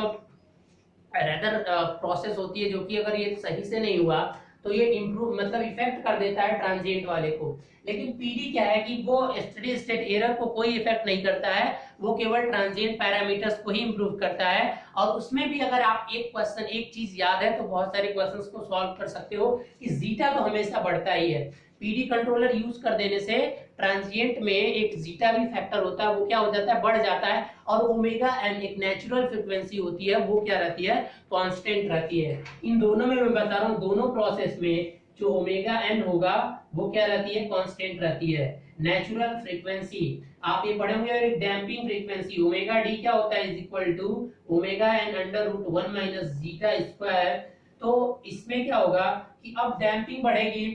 रेदर प्रोसेस होती है, जो कि अगर ये सही से नहीं हुआ तो ये इंप्रूव मतलब इफेक्ट कर देता है ट्रांजिएंट वाले को। लेकिन पीडी क्या है कि वो स्टेडी स्टेट एरर को कोई इफेक्ट नहीं करता है, वो केवल ट्रांजिएंट पैरामीटर्स को ही इंप्रूव करता है। और उसमें भी अगर आप एक क्वेश्चन, एक चीज याद है तो बहुत सारे क्वेश्चंस को सॉल्व कर सकते हो कि जीटा तो हमेशा बढ़ता ही है। पीडी कंट्रोलर यूज कर देने से ट्रांजिएंट में एक जीटा भी फैक्टर होता है, वो क्या हो जाता है, बढ़ जाता है। और ओमेगा एन एक नेचुरल फ्रीक्वेंसी होती है, वो क्या रहती है, कांस्टेंट रहती है। इन दोनों में मैं बता रहा हूँ, दोनों प्रोसेस में जो ओमेगा एन होगा वो क्या रहती है, कांस्टेंट रहती है। नेचुरल फ्रीक्वेंसी आप ये पढ़े होंगे, और एक डैम्पिंग फ्रीक्वेंसी ओमेगा डी क्या होता है, is equal to omega n under root 1 minus zeta square. तो इसमें क्या होगा कि अब डैम्पिंग बढ़ेगी,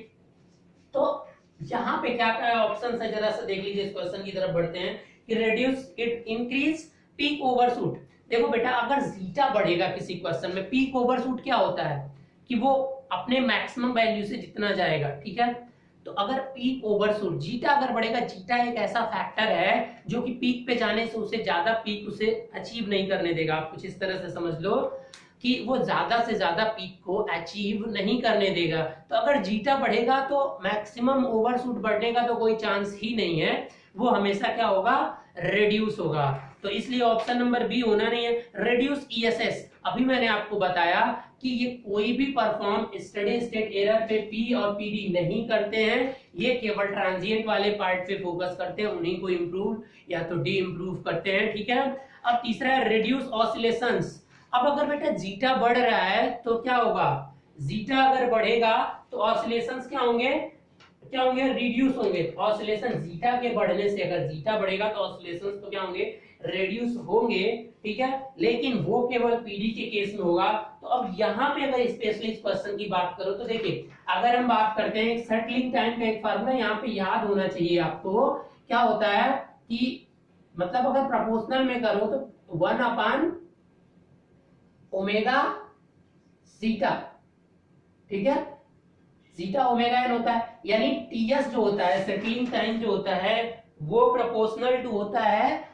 तो यहाँ पे क्या क्या ऑप्शन है जरा सा देख लीजिए, इस क्वेश्चन की तरफ बढ़ते हैं कि reduce it increase peak overshoot. देखो बेटा अगर जीटा बढ़ेगा किसी क्वेश्चन में, पीक ओवरशूट क्या होता है कि वो अपने मैक्सिमम वैल्यू से जितना जाएगा, ठीक है। तो अगर पीक ओवरशूट, जीटा अगर बढ़ेगा, जीटा एक ऐसा फैक्टर है जो कि पीक पे जाने से उसे ज्यादा पीक उसे अचीव नहीं करने देगा। आप कुछ इस तरह से समझ लो कि वो ज्यादा से ज्यादा पीक को अचीव नहीं करने देगा। तो अगर जीटा बढ़ेगा तो मैक्सिमम ओवरशूट बढ़ने का तो कोई चांस ही नहीं है, वो हमेशा क्या होगा, रिड्यूस होगा। तो इसलिए ऑप्शन नंबर बी होना नहीं है, रिड्यूस ईएसएस। अभी मैंने आपको बताया कि ये कोई भी परफॉर्म स्टेडी स्टेट एरर पे पी और पीडी नहीं करते हैं, ये केवल ट्रांजिएंट वाले पार्ट पे फोकस करते हैं, उन्हीं को इंप्रूव या तो डी इंप्रूव करते हैं, ठीक है। अब तीसरा है रिड्यूस ऑसिलेशंस। अब अगर बेटा जीटा बढ़ रहा है तो क्या होगा, जीटा अगर बढ़ेगा तो ऑसिलेशंस क्या होंगे, रिड्यूस होंगे। ऑसिलेशन जीटा के बढ़ने से, अगर जीटा बढ़ेगा तो ऑसिलेशंस तो क्या होंगे, रिड्यूस होंगे, ठीक है। लेकिन वो केवल पीडी के केस में होगा। तो अब यहाँ पे अगर स्पेशली इस क्वेश्चन की बात करो तो देखिए, अगर हम बात करते हैं सेटलिंग टाइम का एक फार्मूला यहाँ पे याद होना चाहिए आपको, क्या होता है कि मतलब अगर प्रोपोर्शनल में करो तो 1 अपान ओमेगा जीटा, ठीक है, जीटा ओमेगा एन होता है। यानी टीएस जो होता है, सेटलिंग टाइम जो होता है, वो प्रोपोर्शनल टू होता है,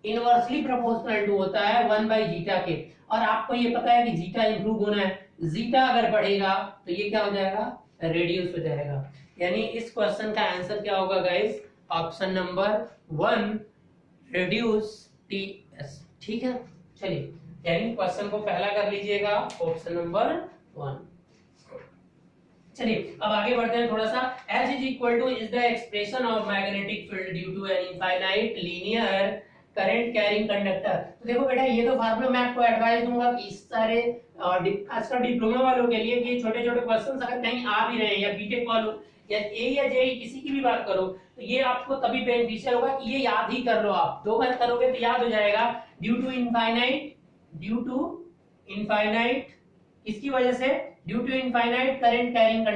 इनवर्सली प्रोपोर्शनल टू होता है 1 बाई जीटा के। और आपको ये पता है कि जीटा इंप्रूव होना है, जीटा अगर बढ़ेगा तो ये क्या हो जाएगा, रेडियस हो जाएगा। यानी इस क्वेश्चन का आंसर क्या होगा guys, option number 1 reduce TS. ठीक है, चलिए यानी क्वेश्चन को पहला कर लीजिएगा, ऑप्शन नंबर 1। चलिए अब आगे बढ़ते हैं थोड़ा सा। H is equal to is the expression of magnetic field due to an infinite linear current carrying conductor. तो देखो बेटा ये तो फार्मूला मैं आपको एडवाइस दूंगा कि इस सारे खासकर डिप्लोमा वालों के लिए कि छोटे छोटे क्वेश्चन अगर कहीं आ भी रहे हैं, या बीटेक वालों या ए या जे किसी की भी बात करो, तो ये आपको तभी बेनिफिशियल होगा कि ये याद ही कर लो। आप 2 बार करोगे तो याद हो जाएगा। ड्यू टू इनफाइनाइट इसकी वजह से, due to infinite current carrying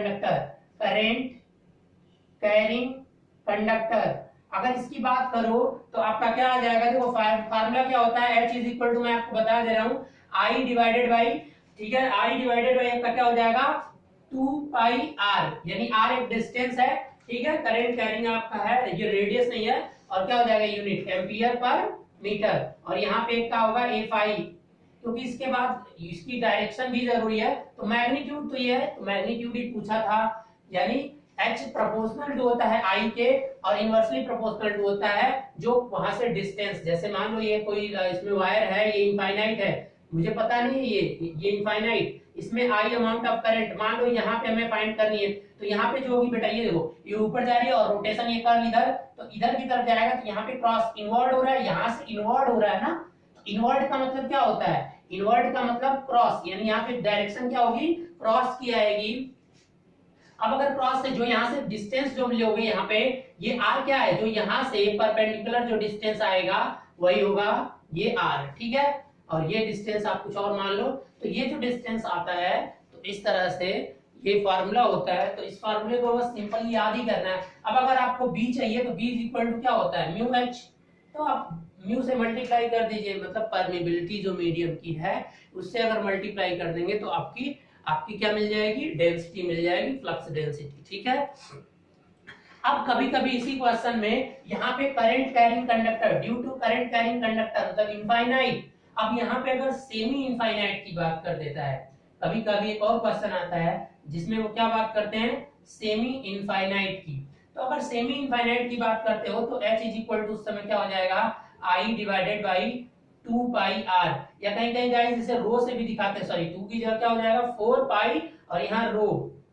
conductor अगर इसकी बात करो तो आपका क्या आ जाएगा, देखो फार्मूला क्या होता है, H इज इक्वल टू, मैं आपको बता दे रहा हूं, I डिवाइडेड बाई, ठीक है, I डिवाइडेड बाई आपका क्या हो जाएगा 2 पाई R, यानी R एक डिस्टेंस है, ठीक है, करंट कैरिंग आपका है, ये रेडियस नहीं है, और क्या हो जाएगा यूनिट एम्पियर पर मीटर, और यहाँ पे क्या होगा Fi, क्योंकि इसके बाद इसकी डायरेक्शन भी जरूरी है, तो मैग्नीट्यूड तो ये है, तो मैग्नीट्यूड ही पूछा था, यानी H प्रोपोर्शनल टू होता है I के, और इनवर्सली प्रोपोर्शनल टू होता है जो वहां से डिस्टेंस, जैसे मान लो ये कोई इसमें वायर है, ये इनफाइनाइट है, मुझे पता नहीं है ये इनफाइनाइट, इसमें I अमाउंट ऑफ करंट मान लो यहाँ पे हमें फाइंड करनी है, तो यहाँ पे जो होगी बेटा ये देखो, ये ऊपर जा रही है और रोटेशन ये कर्ल इधर, तो इधर की तरफ जाएगा, तो यहाँ पे क्रॉस इनवर्ड हो रहा है, यहाँ से इनवर्ड हो रहा है ना, तो इनवर्ड का मतलब क्या होता है, इनवर्ड का मतलब क्रॉस, यानी यहाँ पे डायरेक्शन क्या होगी, क्रॉस की आएगी। अब अगर क्रॉस से जो यहाँ से डिस्टेंस जो मिलोगे यहाँ पे, ये r क्या है, जो यहाँ से परपेंडिकुलर जो डिस्टेंस आएगा वही होगा ये r, ठीक है, और ये डिस्टेंस आप कुछ और मान लो, तो ये जो डिस्टेंस आता है, तो इस तरह से ये फार्मूला होता है, तो इस फार्मूले को बस सिंपल याद ही करना है। अब अगर आपको b चाहिए तो b इक्वल टू क्या होता है, म्यू h, तो आप म्यू से मल्टीप्लाई कर दीजिए, मतलब परमेबिलिटी जो मीडियम की है उससे अगर मल्टीप्लाई कर देंगे तो आपकी क्या मिल जाएगी, डेंसिटी मिल जाएगी, फ्लक्स डेंसिटी, ठीक है। अब कभी कभी इसी क्वेश्चन में यहाँ पे current carrying conductor, due to current carrying conductor मतलब इनफाइनाइट, अब यहाँ पे अगर सेमी इनफाइनाइट की बात कर देता है, कभी कभी एक और क्वेश्चन आता है जिसमें वो क्या बात करते हैं, सेमी इनफाइनाइट की, तो अगर सेमी इनफाइनाइट की बात करते हो तो H इज इक्वल टू उस समय क्या हो जाएगा, I divided by 2 pi R, या कहीं कहीं गाइस इसे रो से भी दिखाते हैं, सॉरी 2 की जगह क्या हो जाएगा 4 पाई, और यहाँ रो,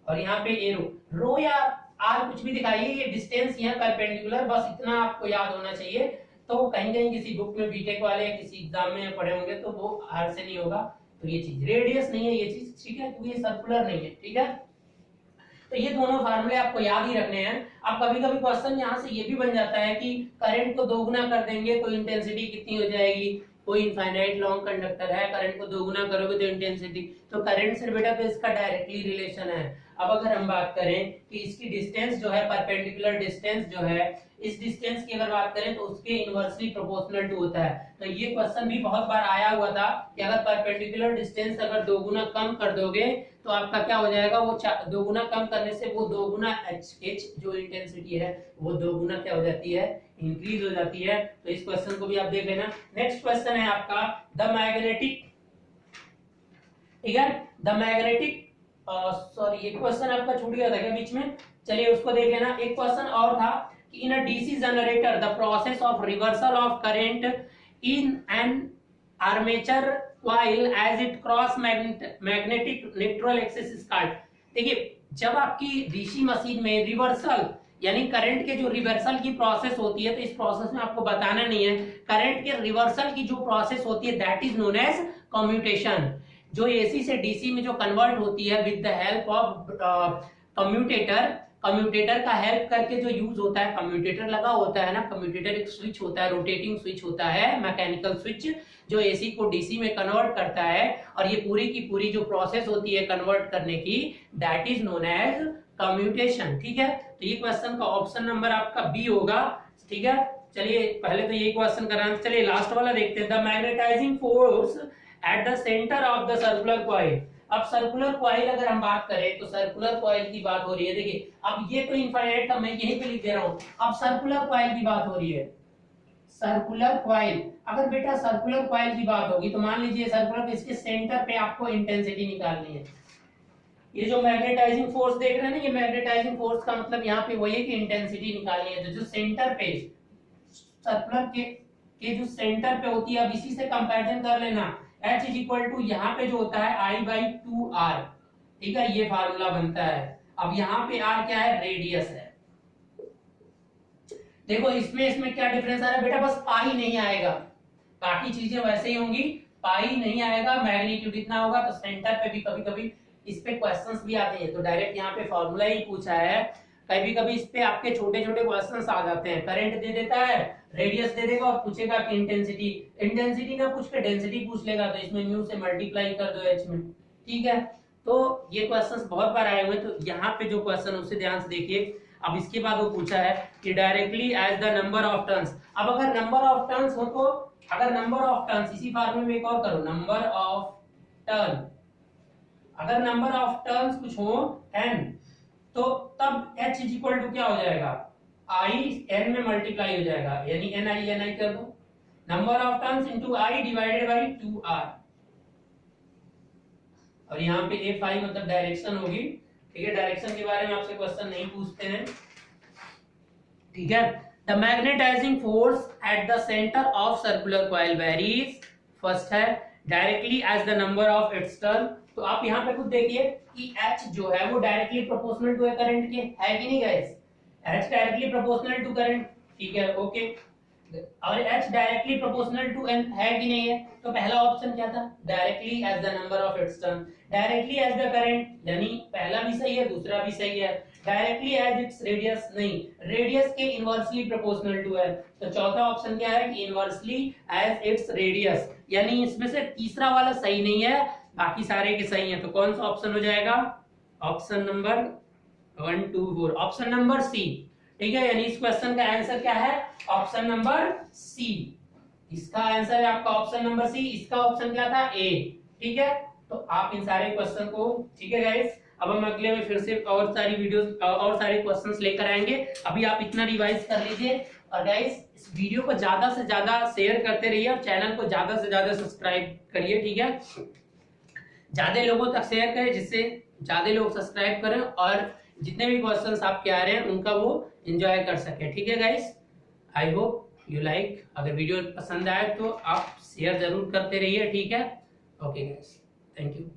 और यहाँ पे ए रो या R कुछ भी दिखाइए, ये डिस्टेंस यहाँ परपेंडिकुलर, बस इतना आपको याद होना चाहिए। तो कहीं कहीं किसी बुक में बीटेक वाले किसी एग्जाम में पढ़े होंगे तो वो R से नहीं होगा, तो ये चीज रेडियस नहीं है ये चीज, ठीक है, क्योंकि ये सर्कुलर नहीं है, ठीक है। तो ये दोनों फार्मूले आपको याद ही रखने हैं। अब कभी कभी क्वेश्चन यहाँ से ये भी बन जाता है कि करंट को दोगुना कर देंगे तो इंटेंसिटी कितनी हो जाएगी, कोई इनफाइनाइट लॉन्ग कंडक्टर है, करंट को दोगुना करोगे तो इंटेंसिटी, तो करंट से बेटा तो इसका डायरेक्टली रिलेशन है। अब अगर हम बात करें कि इसकी डिस्टेंस जो है, परपेंडिकुलर डिस्टेंस जो है, इस डिस्टेंस की अगर बात करें तो उसके इनवर्सली प्रोपोर्शनल टू होता है। तो ये क्वेश्चन भी बहुत बार आया हुआ था कि अगर परपेंडिकुलर डिस्टेंस अगर दोगुना कम कर दोगे तो आपका क्या हो जाएगा, वो दोगुना कम करने से वो दोगुना h जो इंटेंसिटी है वो दोगुना क्या हो जाती है, इंक्रीज हो जाती है। तो इस क्वेश्चन को भी आप देख लेना। नेक्स्ट क्वेश्चन है आपका द मैग्नेटिक, ठीक है, द मैग्नेटिक, सॉरी एक क्वेश्चन आपका छूट गया था क्या बीच में, चलिए उसको देख लेना। एक क्वेश्चन और था कि in a DC generator the process of reversal of current in an armature coil as it cross magnetic neutral axis is called. देखिए जब आपकी डीसी मशीन में रिवर्सल यानी करंट के जो रिवर्सल की प्रोसेस होती है, तो इस प्रोसेस में आपको बताना नहीं है, करंट के रिवर्सल की जो प्रोसेस होती है that is known as commutation. जो एसी से डीसी में जो कन्वर्ट होती है with the help of commutator का हेल्प करके जो यूज होता है, कम्यूटेटर लगा होता है ना, कम्यूटेटर एक स्विच होता है, रोटेटिंग स्विच होता है, मैकेनिकल स्विच जो एसी को डीसी में कन्वर्ट करता है, और ये पूरी की पूरी जो प्रोसेस होती है कन्वर्ट करने की that is known as commutation, ठीक है। तो ये क्वेश्चन का ऑप्शन नंबर आपका बी होगा, ठीक है। चलिए पहले तो ये क्वेश्चन कराना, चलिए लास्ट वाला देखते हैं। The magnetising force at the centre of the circular coil. अब सर्कुलर कॉइल अगर हम बात करें तो सर्कुलर कॉइल की बात हो रही है, देखिए अब ये तो इनफाइनाइट था, मैं यहीं पे लिख दे रहा हूं, अब सर्कुलर कॉइल की बात हो रही है। सर्कुलर कॉइल, अगर बेटा सर्कुलर कॉइल की बात होगी तो मान लीजिए सर्कुलर, इसके सेंटर पे आपको इंटेंसिटी निकालनी है, ये जो मैग्नेटाइजिंग फोर्स देख रहे हैं ना, ये मैग्नेटाइजिंग फोर्स का मतलब यहाँ पे वही है कि इंटेंसिटी निकालनी है। तो जो सेंटर पे सर्कुलर के जो सेंटर पे होती है, अब इसी से कंपैरिजन कर लेना। H इज इक्वल टू यहाँ पे जो होता है I/2R, ठीक है, ये फार्मूला बनता है। अब यहाँ पे R क्या है, रेडियस है। देखो इसमें क्या डिफरेंस आ रहा है बेटा, बस पाई नहीं आएगा, बाकी चीजें वैसे ही होंगी, पाई नहीं आएगा, मैग्नीट्यूड इतना होगा। तो सेंटर पे भी कभी कभी इस पे क्वेश्चंस भी आते हैं, तो डायरेक्ट यहाँ पे फॉर्मूला ही पूछा है। कभी कभी इस पे आपके छोटे छोटे क्वेश्चंस आ जाते हैं, करंट दे देता है, रेडियस दे देगा और पूछेगा कि इंटेंसिटी, इंटेंसिटी ना पूछ के डेंसिटी पूछ लेगा, तो इसमें न्यू से मल्टीप्लाई कर दो h में, ठीक है। तो ये क्वेश्चंस बहुत बार आए हुए, तो यहाँ पे जो क्वेश्चन उसे ध्यान से देखिए। अब इसके बाद वो पूछा है कि directly as the number of turns. अब अगर नंबर ऑफ टर्न्स हो तो, अगर नंबर ऑफ टर्न्स, इसी फार्मूले में एक और करो, नंबर ऑफ टर्न, अगर नंबर ऑफ टर्न्स कुछ हो n, तो तब h इज इक्वल टू क्या हो जाएगा, i n में मल्टीप्लाई हो जाएगा, यानी ni कर दो, number of turns into i divided by 2r, और यहाँ पे f i मतलब डायरेक्शन होगी, ठीक है। डायरेक्शन के बारे में आपसे क्वेश्चन नहीं पूछते हैं, ठीक है। The magnetising force at the centre of circular coil varies, first है directly as the number of its turn. तो आप यहाँ पे खुद देखिए कि H जो है वो डायरेक्टली प्रोपोर्शनल टू करंट के है कि नहीं guys, H directly proportional to current, ठीक है, ओके। और H directly proportional to n है कि नहीं है, तो पहला ऑप्शन क्या था, directly as the number of its turn, directly as the current, यानी पहला भी सही है दूसरा भी सही है। डायरेक्टली एज इट्स रेडियस, नहीं, रेडियस के इनवर्सली प्रोपोर्शनल टू है, तो चौथा ऑप्शन क्या है कि इनवर्सली एज इट्स रेडियस, यानी इसमें से तीसरा वाला सही नहीं है, बाकी सारे के सही हैं। तो कौन सा ऑप्शन हो जाएगा, option number 1 2 4, option number C, ठीक है। यानी इस क्वेश्चन का आंसर क्या है, ऑप्शन नंबर सी, इसका आंसर है आपका ऑप्शन नंबर सी, इसका ऑप्शन क्या था, ए, ठीक है। तो आप इन सारे क्वेश्चन को, ठीक है गाइस, अब हम अगले में फिर से और सारी वीडियोस और सारे क्वेश्चंस लेकर आएंगे। अभी आप इतना रिवाइज कर लीजिए, और गाइस इस वीडियो को ज्यादा से ज्यादा शेयर करते रहिए और चैनल को ज्यादा से ज्यादा सब्सक्राइब करिए, ठीक है, ज्यादा लोगों तक शेयर करें जिससे ज्यादा लोग सब्सक्राइब करें और जितने भी क्वेश्चंस आपके आ रहे हैं उनका वो एंजॉय कर सके, ठीक है guys. I hope you like, अगर वीडियो पसंद आए तो आप शेयर जरूर करते रहिए, ठीक है, ओके गाइस, थैंक यू।